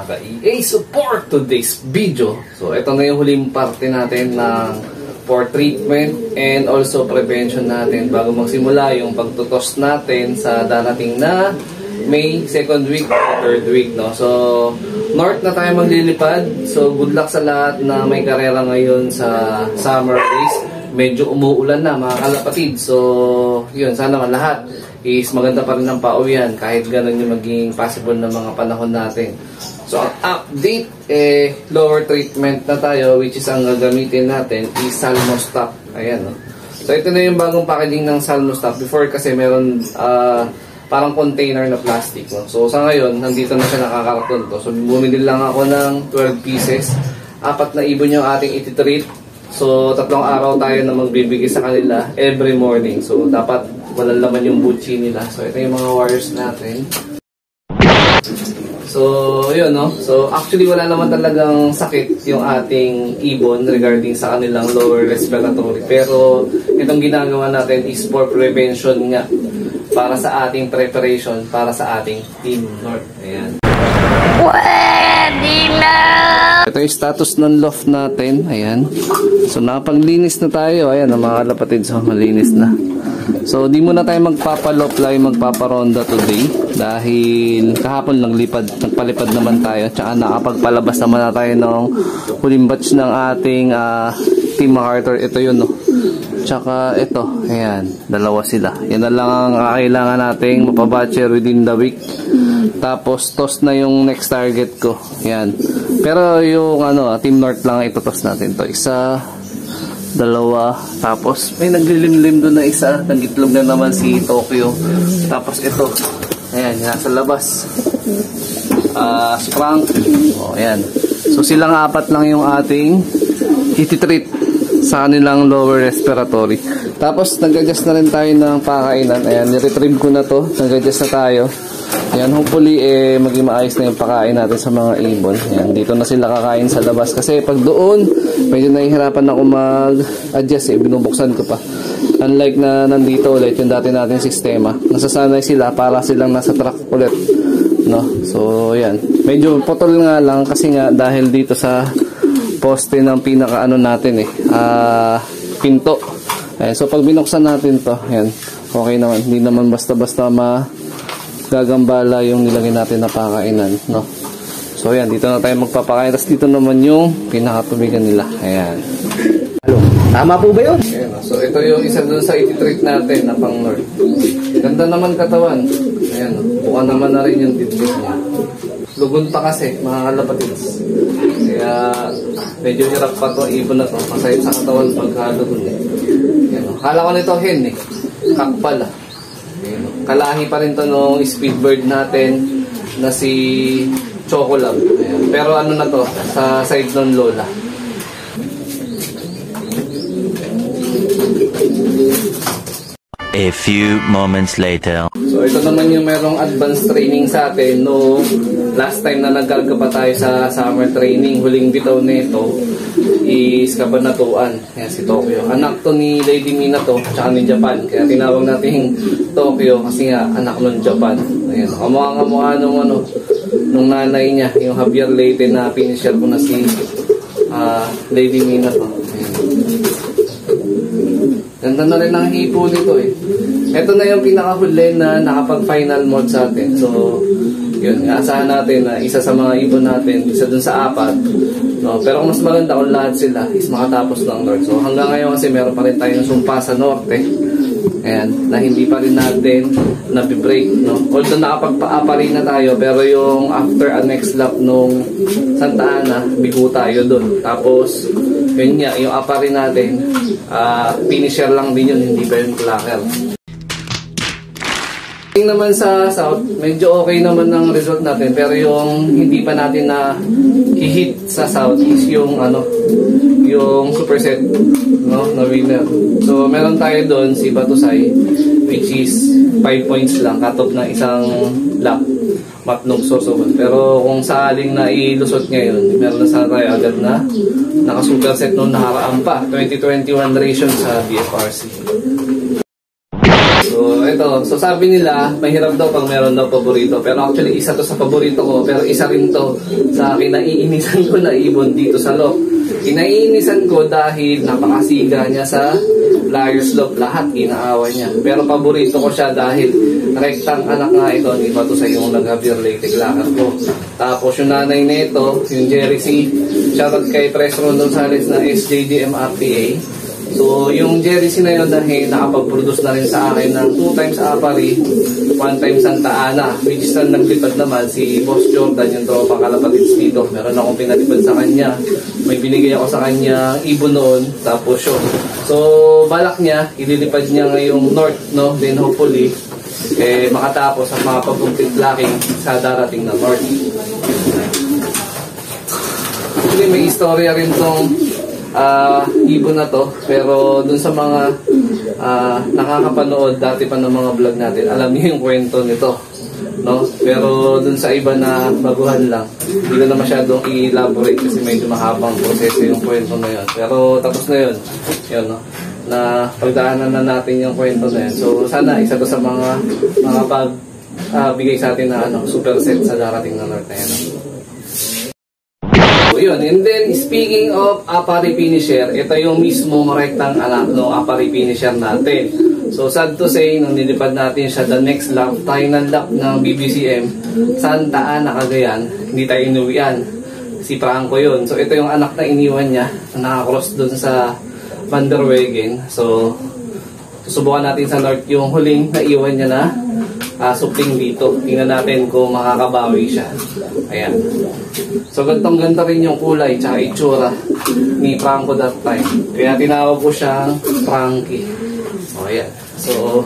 ka-EA support today's video. So ito na yung huling parte natin ng for treatment and also prevention natin bago magsimula yung pagtutos natin sa darating na May 2nd week or 3rd week, no? So north na tayo maglilipad. So good luck sa lahat na may karera ngayon sa summer race. Medyo umuulan na mga kalapatid. So yun, sana lahat is maganda pa rin ang pauwian kahit ganun yung maging possible na mga panahon natin. So ang update, lower treatment na tayo, which is ang gagamitin natin is Salmostop. Ayan, no? So ito na yung bagong packaging ng Salmostop. Before kasi meron parang container na plastic, no? So sa ngayon, nandito na siya nakakaraton to. So bumili lang ako ng 12 pieces. 4 na ibon yung ating ititreat. So 3 araw tayo na magbibigay sa kanila every morning. So dapat walang laman yung butchi nila. So ito yung mga wires natin. So yun, no? So actually wala naman talagang sakit yung ating ibon regarding sa kanilang lower respiratory. Pero itong ginagawa natin is for prevention nga. Para sa ating preparation, para sa ating Team North. Ayan. Pwede na! Ito yung status ng loft natin. Ayan. So nakapaglinis na tayo. Ayan, mga kalapatid. So malinis na. So di muna tayo magpapaloplay, magpaparonda today. Dahil kahapon nagpalipad naman tayo. Tsaka nakapagpalabas naman na tayo ng huling batch ng ating Team MacArthur. Ito yun, no? Tsaka ito, ayan, dalawa sila. Yan na lang ang kailangan nating mapabatcher within the week. Tapos toss na yung next target ko. Ayan. Pero yung Team North lang itotos natin to. Isa, dalawa, tapos may naglilimlim doon na isa. Nagitlog na naman si Tokyo. Tapos ito, ayan, nasa labas. Si Frank. O, ayan. So silang 4 lang yung ating ititreat sa kanilang lower respiratory. Tapos nag-adjust na rin tayo ng pakainan. Ayan, ni-retrieve ko na to. Nag-adjust na tayo. Ayan, hopefully maging maayos na yung pakain natin sa mga ibon. Ayan, dito na sila kakain sa labas. Kasi pag doon, medyo nahihirapan ako mag-adjust. Binubuksan ko pa. Unlike na nandito ulit yung dati natin sistema. Nasasanay sila para silang nasa truck ulit. No? So, ayan. Medyo putol nga lang kasi nga dahil dito sa poste ng pinaka natin pinto. Ayan, so pag binuksan natin to, ayan, okay naman. Hindi naman basta-basta magagambala yung nilagay natin na pakainan, no? So ayan, dito na tayo magpapakain. Tapos dito naman yung pinakatubigan nila. Ayan. Tama po ba yun? Ayan, so ito yung isa dun sa ititreat natin na pang North. Ganda naman katawan. Ayan, buka naman na rin yung titreat niya. Lugon pa kasi, mga kalapatids. Kaya medyo hirap pa to, ibon na to. Masayip sa katawan pagkalugon eh. Yan, kala ko nito hen eh. Kakpal ah. Yan, kalahi pa rin to nung speedbird natin na si Chocolab. Ayan. Pero na to, sa side ng Lola. A few moments later. So ito naman yung merong advanced training sa atin no last time na nagkarga pa tayo sa summer training. Huling bitaw nito is Kabanatuan. Ayan si Tokyo. Anak to ni Lady Mina to, tsaka ni Japan. Kaya tinawag natin Tokyo kasi nga anak ng Japan. Ayan, kamukha nung nanay niya, yung Javier Leyte na pinishare ko na si Lady Mina to. Ayan. Ganda na rin ang hipo nito eh. Ito na yung pinakahuli na nakapag-final mode sa atin. So, yun. Asahan natin na isa sa mga ibon natin, isa dun sa 4. No? Pero kung mas maganda kung lahat sila is makatapos ng North. So, hanggang ngayon kasi meron pa rin tayong sumpa sa Norte. Ayan. Na hindi pa rin natin nabibreak. No? Although nakapagpa-apa rin na tayo, pero yung after a next lap nung Santa Ana, bigo tayo dun. Tapos, yun nga, yung apa rin natin, finisher lang din yun, hindi pa yung clacker. Naman sa south, medyo okay naman ng result natin, pero yung hindi pa natin na hihit sa south is yung yung superset, no, na winner. So meron tayo doon si Batusay, which is 5 points lang, cut off ng isang lap. Matnog Sosobon. Pero kung sakaling na ilusot ngayon, meron na sana tayo agad na naka-superset nung nakaraan pa, 2021 ration sa BFRC. So ito. So sabi nila, mahirap daw pag meron daw paborito. Pero actually, isa to sa paborito ko. Pero isa rin to sa kinaiinisan ko na ibon dito sa loob. Kinaiinisan ko dahil napakasiga niya sa Flyers Loft. Lahat inaaway niya. Pero paborito ko siya dahil rektang anak nga ito. Hindi pa to sa yung nag-Javier Lake Lakat ko. Tapos yung nanay nito, yung Jerry C. Shoutout kay Tres Rondon-Sales na SJDM RTA. So, yung Jerry C na yun dahil nakapag-produce na rin sa akin ng 2 times Apari, 1 time Santa Ana, which is na naglipad naman si Boss Jordan, yung tropang kalapatids dito. Meron akong pinalipad sa kanya. May binigay ako sa kanya ibon noon, tapos yun. So, balak niya, ililipad niya ngayong north, no? Then hopefully, makatapos ang mga pag-complete locking sa darating na north. Actually, may istorya rin tong ibon na to, pero dun sa mga nakakapanood dati pa ng mga vlog natin, alam niyo yung kwento nito, no? Pero dun sa iba na baguhan lang, hindi ko na masyadong i-elaborate kasi medyo mahabang proseso yung kwento na yun. Pero tapos na yun, no? Na pagdaanan na natin yung kwento na yun. So sana isa to sa mga bigay sa atin na super set sa darating na north na yun. Yun. And then, speaking of Apari finisher, ito yung mismong rektang anak ng Apari finisher natin. So, sad to say, nung nilipad natin siya the next lap, tayo ng lap ng BBCM, Santa Ana, Cagayan, hindi tayo inuwian. Si Franco yun. So, ito yung anak na iniwan niya, na nakakross dun sa Van der Wegen. So, susubukan natin sa north yung huling naiwan niya na supling dito. Tingnan natin kung makakabawi siya. Ayan. So, gantong-ganda rin yung kulay tsaka itsura ni Franco that time. Kaya tinawag ko siyang Frankie. O, ayan. So,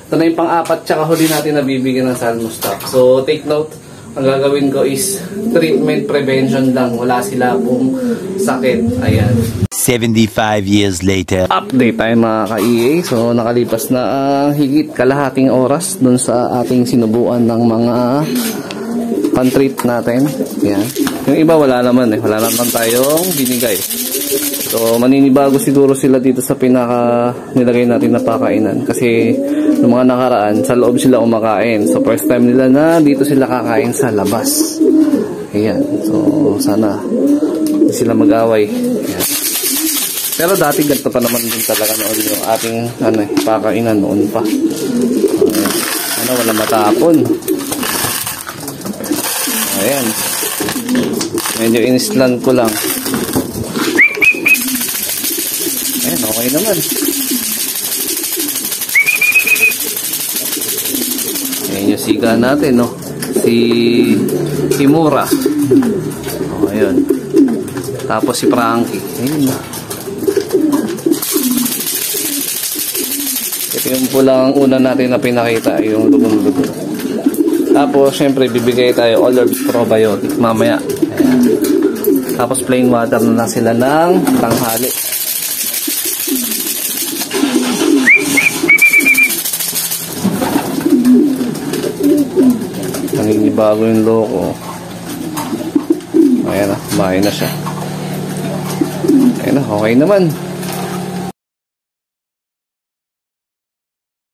ito na yung pang-apat tsaka huli natin na bibigyan ng Salmo stock. So, take note, ang gagawin ko is treatment prevention lang. Wala sila pong sakit. Ayan. 75 years later. Update tayo mga ka-EA. So, nakalipas na higit kalahating oras dun sa ating sinubuan ng mga pan-treat natin. Yan. Yung iba wala naman eh. Wala naman tayong binigay. So, maninibago siguro sila dito sa pinaka nilagay natin na pakainan. Kasi, noong mga nakaraan, sa loob sila kumakain. So, first time nila na dito sila kakain sa labas. Ayan. So, sana hindi sila mag-away. Ayan. Pero dati ganito pa naman din talaga noon yung ating pakainan noon pa. Wala matapon. Ayan. Medyo inislan ko lang. Ayan, okay naman. Ayan yung siga natin, no? Si Kimura. O, ayan. Tapos si Frankie. Ayan na. Ito yung pulang una natin na pinakita, yung lubong-lubong. Tapos, syempre, bibigay tayo all herbs probiotic mamaya. Ayan. Tapos, plain water na lang sila ng tanghali. Nangingibago yung loko. Ayan na, kumain na siya. Ayan na, okay naman.